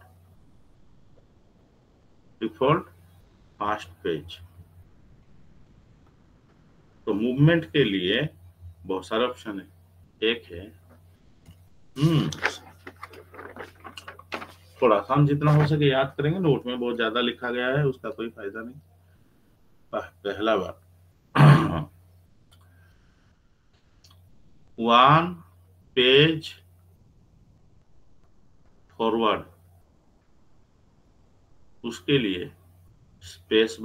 first page. तो मूवमेंट के लिए बहुत सारे ऑप्शन है। एक है थोड़ा सा हम जितना हो सके याद करेंगे, नोट में बहुत ज्यादा लिखा गया है, उसका कोई फायदा नहीं। पहला बात, वन पेज फॉरवर्ड, उसके लिए स्पेस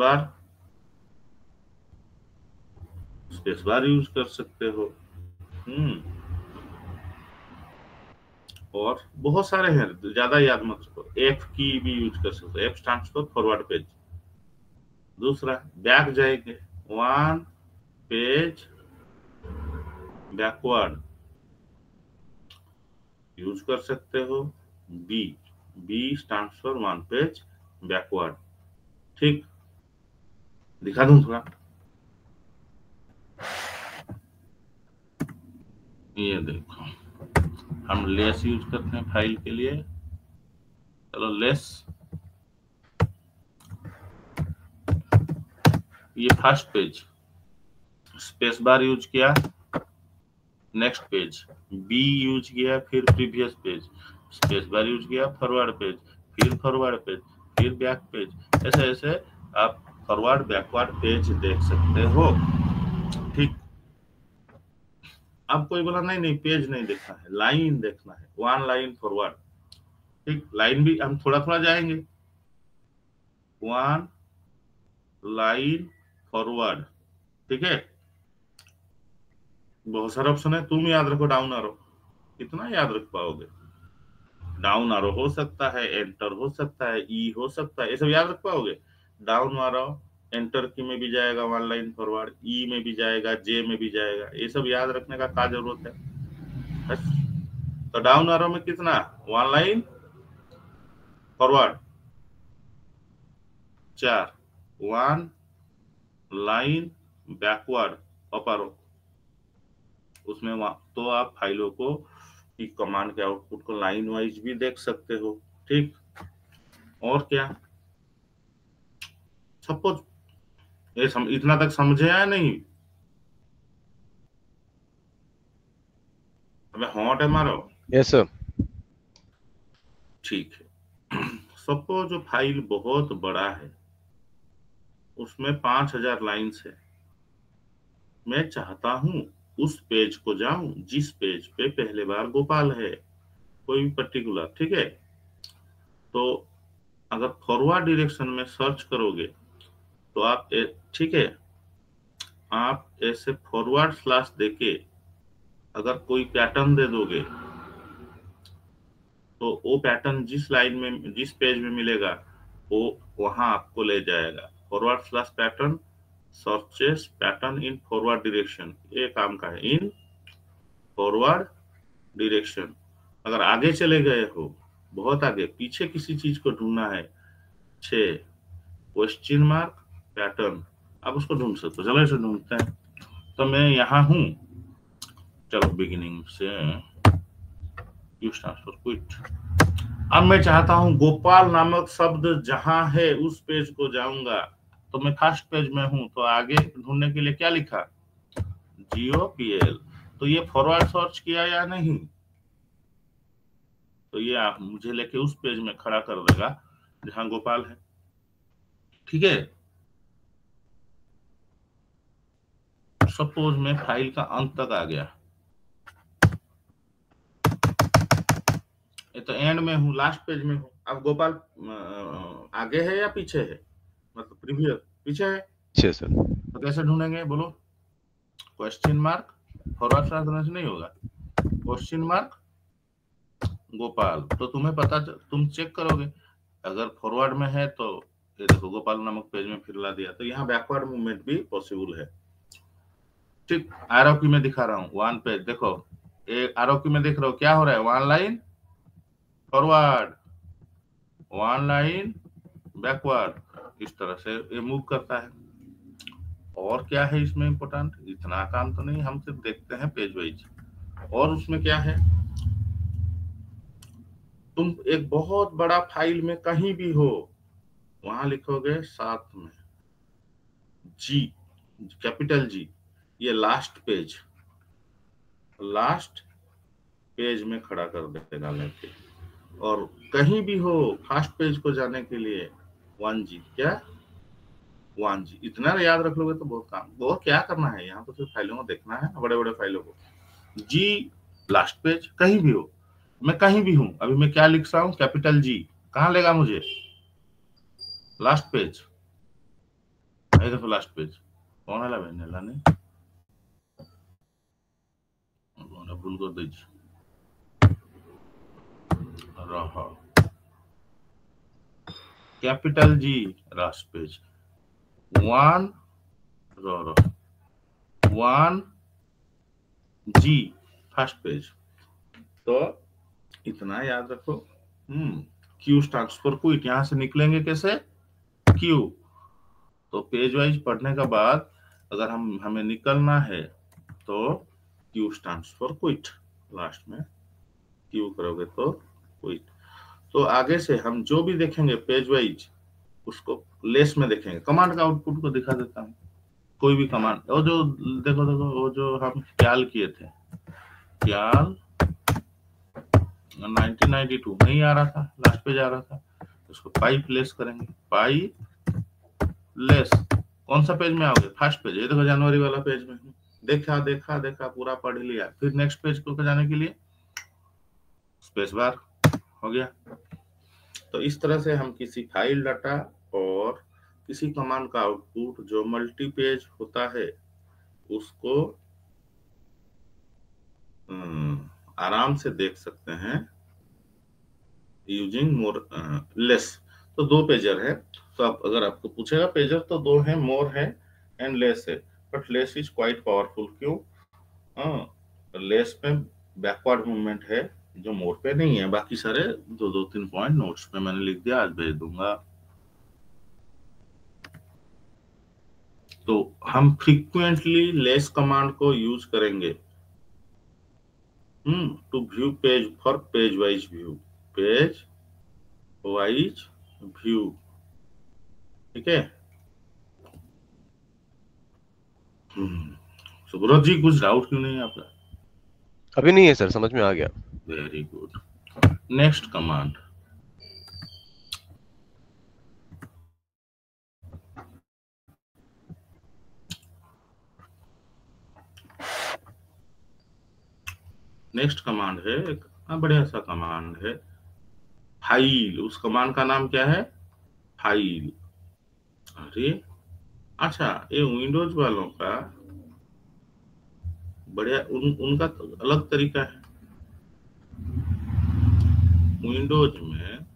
बार यूज कर सकते हो। और बहुत सारे हैं, ज्यादा याद मत रखो। F की भी यूज कर सकते हो, F stands for forward page. दूसरा बैक जाएंगे, वन पेज बैकवर्ड यूज कर सकते हो। B stands for one page backward. ठीक, दिखा दूं थोड़ा, ये देखो, हम लेस यूज करते हैं फाइल के लिए। चलो लेस, ये first page, space bar use किया, नेक्स्ट पेज, बी यूज किया, फिर previous page, space bar use किया, फॉरवर्ड पेज, फिर फॉरवर्ड पेज, फिर बैक पेज। ऐसे ऐसे आप फॉरवर्ड बैकवर्ड पेज देख सकते हो। ठीक, अब कोई बोला नहीं नहीं पेज नहीं देखना है, लाइन देखना है, वन लाइन फॉरवर्ड। ठीक, लाइन भी हम थोड़ा थोड़ा जाएंगे, वन लाइन फॉरवर्ड। ठीक है, बहुत सारे ऑप्शन है, तुम याद रखो। डाउन आरो, कितना याद रख पाओगे। डाउन आरो हो सकता है, एंटर हो सकता है, ई हो सकता है, ये सब याद रख पाओगे। डाउन आरो एंटर की में भी जाएगा वन लाइन फॉरवर्ड, ई में भी जाएगा, जे में भी जाएगा, ये सब याद रखने का क्या जरूरत है। बस, तो डाउन आरो में कितना, one line forward 4, one line backward up आरो, उसमें तो आप फाइलों को की कमांड के आउटपुट को लाइन वाइज भी देख सकते हो। ठीक, और क्या, सपोज ये इतना तक समझे या नहीं। अबे हॉट है मारो। Yes sir. ठीक है, सपोज जो फाइल बहुत बड़ा है, उसमें 5000 लाइन्स है, मैं चाहता हूं उस पेज को जाऊं जिस पेज पे पहले बार गोपाल है। कोई भी पर्टिकुलर, ठीक है। तो अगर फॉरवर्ड डायरेक्शन में सर्च करोगे तो आप ठीक है, आप ऐसे फॉरवर्ड स्लैश देके अगर कोई पैटर्न दे दोगे तो वो पैटर्न जिस लाइन में, जिस पेज में मिलेगा वो वहां आपको ले जाएगा। Forward slash pattern searches pattern in forward direction, ये काम का है, इन फॉरवर्ड डायरेक्शन। अगर आगे चले गए हो, बहुत आगे, पीछे किसी चीज को ढूंढना है, 6 क्वेश्चन मार्क पैटर्न, आप उसको ढूंढ सकते हो। चलो इसे ढूंढते हैं। तो मैं यहाँ हूं, चलो बिगिनिंग से क्यू स्टार्ट फॉर क्विट। अब मैं चाहता हूं गोपाल नामक शब्द जहां है उस पेज को जाऊंगा। तो मैं फर्स्ट पेज में हूं, तो आगे ढूंढने के लिए क्या लिखा, GOPL। तो ये फॉरवर्ड सर्च किया या नहीं, तो ये आप मुझे लेके उस पेज में खड़ा कर देगा जहां गोपाल है, ठीक है। सपोज मैं फाइल का अंत तक आ गया, ये तो एंड में हूँ, लास्ट पेज में हूँ। अब गोपाल आगे है या पीछे है, मतलब प्रीवियस, पीछे है। पीछे सर। तो कैसे ढूंढेंगे बोलो, क्वेश्चन मार्क, फॉरवर्ड स्लैश नहीं होगा, क्वेश्चन मार्क गोपाल। तो तुम्हें पता, तुम चेक करोगे, अगर फॉरवर्ड में है तो ये देखो गोपाल नामक पेज में फिर ला दिया। तो यहाँ बैकवर्ड मूवमेंट भी पॉसिबल है, ठीक। आरो की में दिखा रहा हूँ, वन पेज देखो, एक आरो की में देख रहे हो क्या हो रहा है, one line forward, one line backward, इस तरह से ये मूव करता है। और क्या है इसमें इंपॉर्टेंट, इतना काम तो नहीं, हम सिर्फ देखते हैं पेज वाइज। और उसमें क्या है, तुम एक बहुत बड़ा फाइल में कहीं भी हो, वहां लिखोगे साथ में G, कैपिटल G, ये लास्ट पेज, लास्ट पेज में खड़ा कर देगा लेके। और कहीं भी हो फर्स्ट पेज को जाने के लिए 1G, क्या 1G, इतना याद रख लोगे तो बहुत काम। बहुत क्या करना है, यहाँ तो सिर्फ फाइलों को देखना है, बड़े बड़े फाइलों को। G लास्ट पेज, कहीं भी हो, मैं कहीं भी हूं, अभी मैं क्या लिख रहा हूँ, कैपिटल G, कहाँ लेगा मुझे, लास्ट पेज। ये देखो लास्ट पेज, कौन है ला नहीं, भूल कर दीजिए रहा, capital G last page, 1G first page. तो इतना याद रखो। Q स्टैंड्स फॉर क्विट, यहां से निकलेंगे कैसे, Q। तो पेज वाइज पढ़ने के बाद अगर हमें निकलना है तो Q stands for quit, last में Q करोगे तो क्विट। तो आगे से हम जो भी देखेंगे पेज वाइज उसको लेस में देखेंगे। कमांड का आउटपुट को दिखा देता हूँ, कोई भी कमांड, वो जो देखो वो जो हम ख्याल किए थे, ख्याल 1992 नहीं आ रहा था, लास्ट पेज आ रहा था, उसको पाइप लेस करेंगे, पाइप लेस। कौन सा पेज में आओगे, फर्स्ट पेज, ये देखो जनवरी वाला पेज में देखा देखा देखा, पूरा पढ़ लिया। फिर नेक्स्ट पेज को जाने के लिए स्पेस बार हो गया। तो इस तरह से हम किसी फाइल डाटा और किसी कमांड का आउटपुट जो मल्टी पेज होता है उसको आराम से देख सकते हैं यूजिंग मोर लेस। तो 2 पेजर है, तो आप अगर आपको पूछेगा पेजर तो 2 है, मोर है एंड लेस है। But less is quite powerful, क्यों, लेस में बैकवर्ड मूवमेंट है जो मोर पे नहीं है। बाकी सारे 2-3 पॉइंट नोट्स पे मैंने लिख दिया, आज भेज दूंगा। तो हम फ्रीक्वेंटली लेस कमांड को यूज करेंगे to view page for page wise view, page wise view, ठीक है। सुब्रत जी कुछ डाउट क्यों नहीं है आपका, अभी नहीं है सर, समझ में आ गया। Very good. Next command, next command है हाँ, बढ़िया सा कमांड है। फाइल, उस कमांड का नाम क्या है? फाइल। अरे अच्छा, ये विंडोज वालों का बढ़िया, उनका तो अलग तरीका है। विंडोज में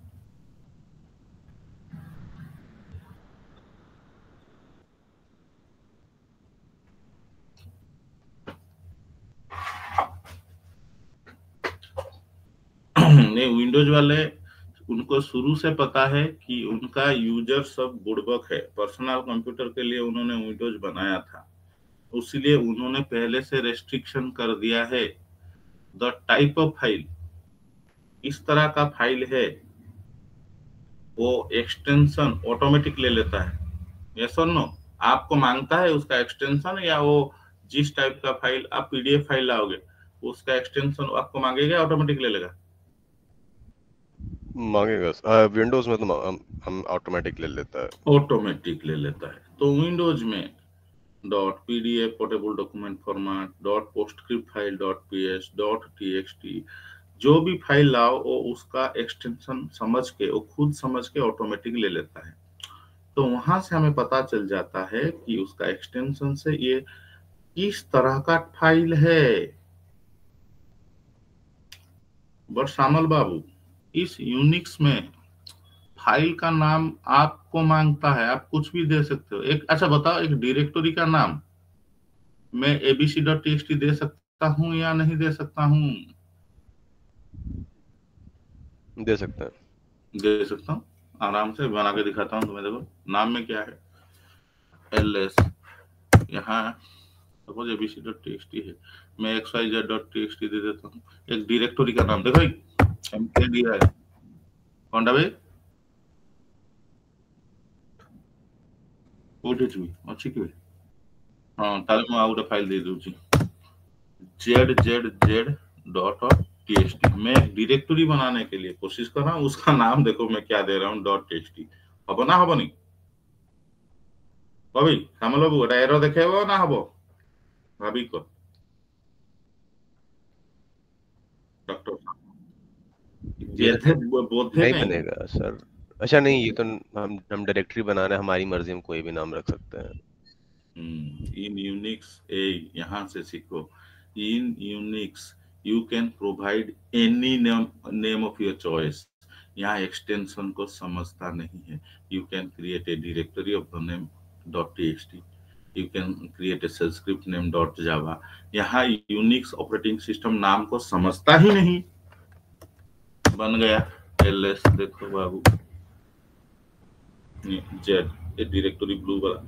नहीं, विंडोज वाले उनको शुरू से पता है कि उनका यूजर सब बुड़बक है। पर्सनल कंप्यूटर के लिए उन्होंने विंडोज बनाया था, इसलिए उन्होंने पहले से रेस्ट्रिक्शन कर दिया है। द टाइप ऑफ फाइल, इस तरह का फाइल है वो एक्सटेंशन ऑटोमेटिक ले लेता है। यस और नो? आपको मांगता है उसका एक्सटेंशन, या वो जिस टाइप का फाइल आप पीडीएफ फाइल लाओगे उसका एक्सटेंशन आपको मांगेगा, ऑटोमेटिक ले लेगा? मांगेगा। विंडोज में तो हम ऑटोमेटिक ले लेता है। ऑटोमेटिक ले लेता है। तो विंडोज में dot PDF, portable document format, dot PostScript file, dot PS, dot TXT, जो भी फाइल लाओ वो उसका एक्सटेंशन समझ के, वो खुद समझ के ऑटोमेटिक ले लेता है। तो वहां से हमें पता चल जाता है कि उसका एक्सटेंशन से ये किस तरह का फाइल है। बट श्यामल बाबू, इस यूनिक्स में फाइल का नाम आपको मांगता है, आप कुछ भी दे सकते हो। एक अच्छा बताओ, एक डायरेक्टरी का नाम मैं abc.txt दे सकता हूँ या नहीं दे सकता हूँ? दे सकते हैं। दे सकता हूँ, आराम से बना के दिखाता हूँ तुम्हें। देखो नाम में क्या है, ls, यहाँ सपोज abc.txt है, मैं xyz.txt दे देता हूँ। एक डायरेक्टरी का नाम देखो, एमके दिया है कौन भाई, कोठी छुई अच्छी कि हाँ, ताले मैं आउट फाइल दे दूची zzzz.txt। मैं डायरेक्टरी बनाने के लिए कोशिश कर रहा हूँ, उसका नाम देखो मैं क्या दे रहा हूँ, .txt। हबो ना हबो नहीं भाभी श्यामल बाबू, এটা एरो देखेबो ना हबो भाभी को डॉक्टर ये ये बोधे नहीं नहीं। बनेगा सर। अच्छा नहीं, ये तो हम डायरेक्टरी बनाना है, हमारी मर्जी में कोई भी नाम रख सकते हैं। इन यूनिक्स, ए यहाँ से सीखो। In Unix you can provide any name of your choice. यहाँ एक्सटेंशन को समझता नहीं है। You can create a directory of the name .txt, you can create a shell script name .java। यहाँ यूनिक्स ऑपरेटिंग सिस्टम नाम को समझता ही नहीं। बन गया ls, देखो बाबू जेड, ये डायरेक्टरी ब्लू वाला।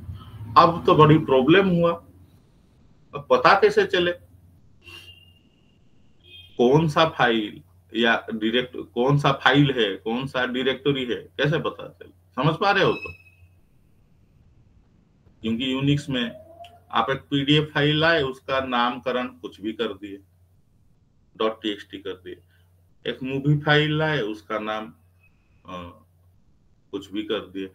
अब तो बड़ी प्रॉब्लम हुआ, अब पता कैसे चले कौन सा फाइल या डायरेक्ट, कौन सा फाइल है, कौन सा डायरेक्टरी है, कैसे पता चले? समझ पा रहे हो? तो क्योंकि यूनिक्स में आप एक पीडीएफ फाइल लाए, उसका नामकरण कुछ भी कर दिए, .txt कर दिए। एक मूवी फाइल लाए, उसका नाम कुछ भी कर दिए।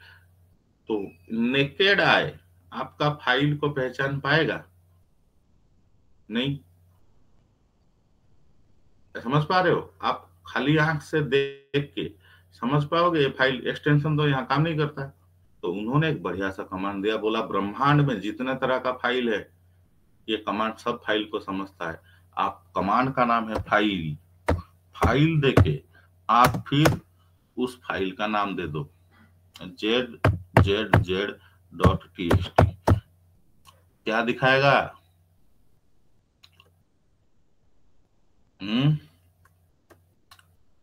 तो नेकेड आई आपका फाइल को पहचान पाएगा नहीं। समझ पा रहे हो? आप खाली आंख से देख के समझ पाओगे ये फाइल एक्सटेंशन तो यहाँ काम नहीं करता है। तो उन्होंने एक बढ़िया सा कमांड दिया, बोला ब्रह्मांड में जितने तरह का फाइल है ये कमांड सब फाइल को समझता है। आप कमांड का नाम है फाइल, फाइल देके आप फिर उस फाइल का नाम दे दो zzzz.txt। क्या दिखाएगा?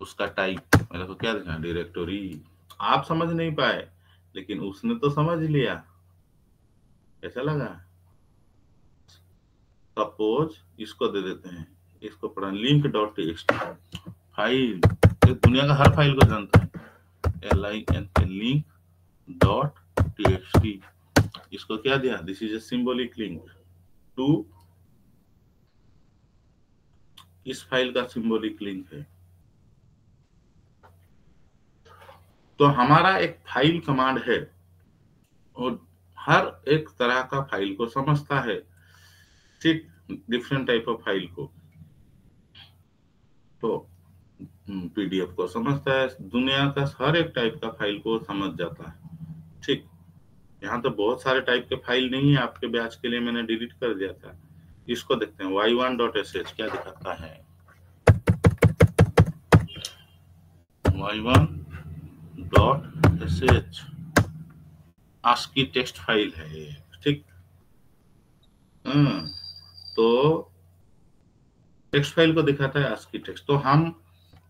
उसका टाइप मेरे को क्या दिखा, डायरेक्टरी। आप समझ नहीं पाए लेकिन उसने तो समझ लिया। कैसा लगा? सपोज इसको दे देते हैं, इसको पढ़ा link.txt फाइल, ये दुनिया का हर फाइल को जानता है, link.txt। इसको क्या दिया? This is a symbolic link to, इस फाइल का सिंबॉलिक लिंक है। तो हमारा एक फाइल कमांड है और हर एक तरह का फाइल को समझता है, ठीक, डिफरेंट टाइप ऑफ फाइल को। तो पीडीएफ को समझता है, दुनिया का हर एक टाइप का फाइल को समझ जाता है। ठीक, यहाँ तो बहुत सारे टाइप के फाइल नहीं है, आपके बैच के लिए मैंने डिलीट कर दिया था। इसको देखते हैं, y1.sh क्या दिखाता है। y1.sh ASCII टेक्स्ट फाइल है ये, ठीक। तो टेक्स्ट फाइल को दिखाता है ASCII टेक्स्ट। तो हम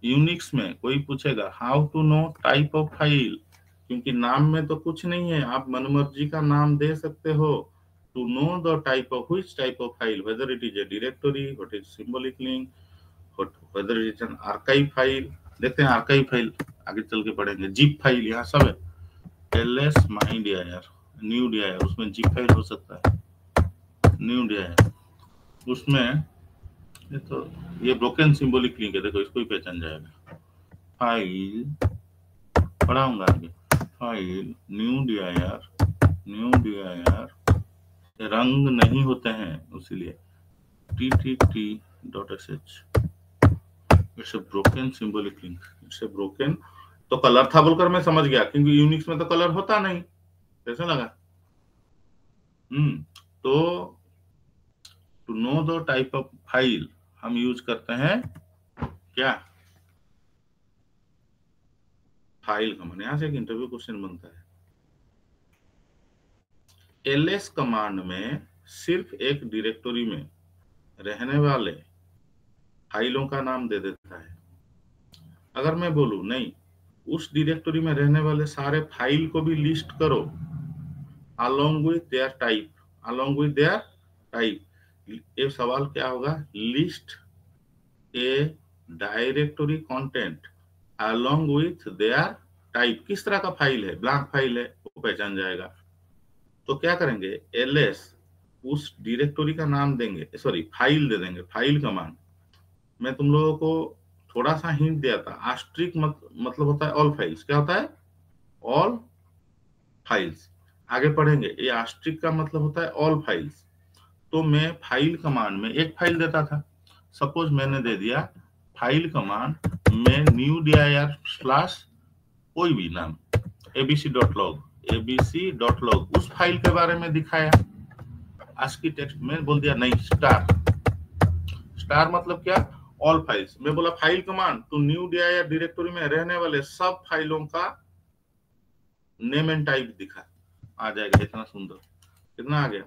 यूनिक्स में कोई पूछेगा how to know type of file, क्योंकि नाम में तो कुछ नहीं है, आप मनमर्जी का नाम दे सकते हो। To know the type of which type of file, whether it is a directory, what is symbolic link, whether it is an archive file. देखते हैं आर्काइव फाइल, आगे चल के पढ़ेंगे। जिप फाइल यहाँ सब है, ls mydir, न्यू dir, उसमें जिप फाइल हो सकता है, न्यू dir उसमें। तो ये ब्रोकन सिंबॉलिक लिंक है, देखो इसको ही पहचान जाएगा। फाइल पढ़ाऊंगा आगे, फाइल न्यू dir, रंग नहीं होते हैं इसीलिए ttt.sh, it's a broken symbolic link, it's a broken. तो कलर था बोलकर मैं समझ गया, क्योंकि यूनिक्स में तो कलर होता नहीं, कैसे लगा। तो to know the type of file हम यूज करते हैं क्या, फाइल कमांड। यहां से एक इंटरव्यू क्वेश्चन बनता है। ls कमांड में सिर्फ एक डायरेक्टरी में रहने वाले फाइलों का नाम दे देता है। अगर मैं बोलूं नहीं, उस डायरेक्टरी में रहने वाले सारे फाइल को भी लिस्ट करो along with their type, ये सवाल क्या होगा, list A directory content along with their type, किस तरह का फाइल है, ब्लैंक फाइल है, वो पहचान जाएगा। तो क्या करेंगे, ls उस डायरेक्टरी का नाम देंगे, सॉरी फाइल दे देंगे, फाइल कमांड। मैं तुम लोगों को थोड़ा सा हिंट दिया था, आस्ट्रिक मतलब होता है ऑल फाइल्स। क्या होता है, ऑल फाइल्स। आगे पढ़ेंगे, ये आस्ट्रिक का मतलब होता है ऑल फाइल्स। तो मैं फाइल कमांड में एक फाइल देता था, सपोज मैंने दे दिया फाइल कमांड में न्यू dir स्लैश कोई भी नाम abc.log, उस फाइल के बारे में दिखाया। ASCII टेक्स्ट में बोल दिया नहीं, स्टार मतलब क्या, ऑल फाइल्स। मैं बोला फाइल कमांड तो न्यू dir डायरेक्टरी में रहने वाले सब फाइलों का नेम एंड टाइप दिखा, आ जाएगा। इतना सुंदर, कितना आ गया।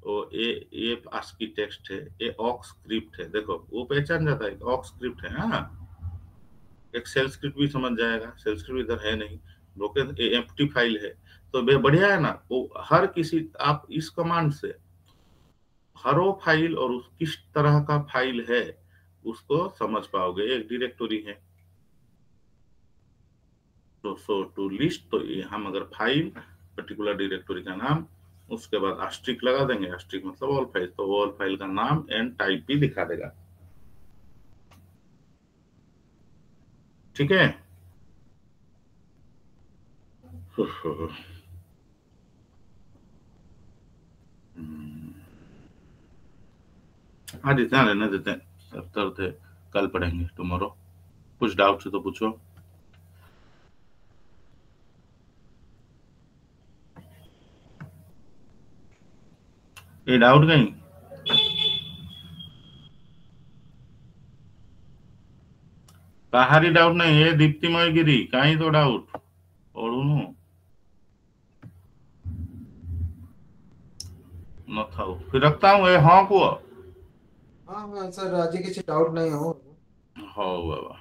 और ये ASCII टेक्स्ट है, ये ऑक्स स्क्रिप्ट है, देखो वो पहचान जाता है ऑक्स स्क्रिप्ट है। हाँ, एक सेल स्क्रिप्ट भी समझ जाएगा, सेल स्क्रिप्ट इधर है नहीं, ब्रोकन एम्प्टी फाइल है। तो बढ़िया है ना, वो हर किसी, आप इस कमांड से हर वो फाइल और उस किस तरह का फाइल है उसको समझ पाओगे। एक डायरेक्टरी है तो टू लिस्ट, तो हम अगर फाइल पर्टिकुलर डायरेक्टरी का नाम, उसके बाद आस्ट्रिक लगा देंगे, आस्ट्रिक मतलब ऑल फाइल, तो ऑल फाइल का नाम एंड टाइप भी दिखा देगा। ठीक है, आज इतना रहने देते हैं, 70 थे, कल पढ़ेंगे टुमारो। कुछ डाउट है तो पूछो। ये डाउट कहीं बाहरी डाउट नहीं, ये दीप्तिमय गिरी कहीं तो डाउट पढ़ू न था। फिर रखता हूँ, हाँ को हाँ सर, आज किसी डाउट नहीं हो। हाँ बाबा।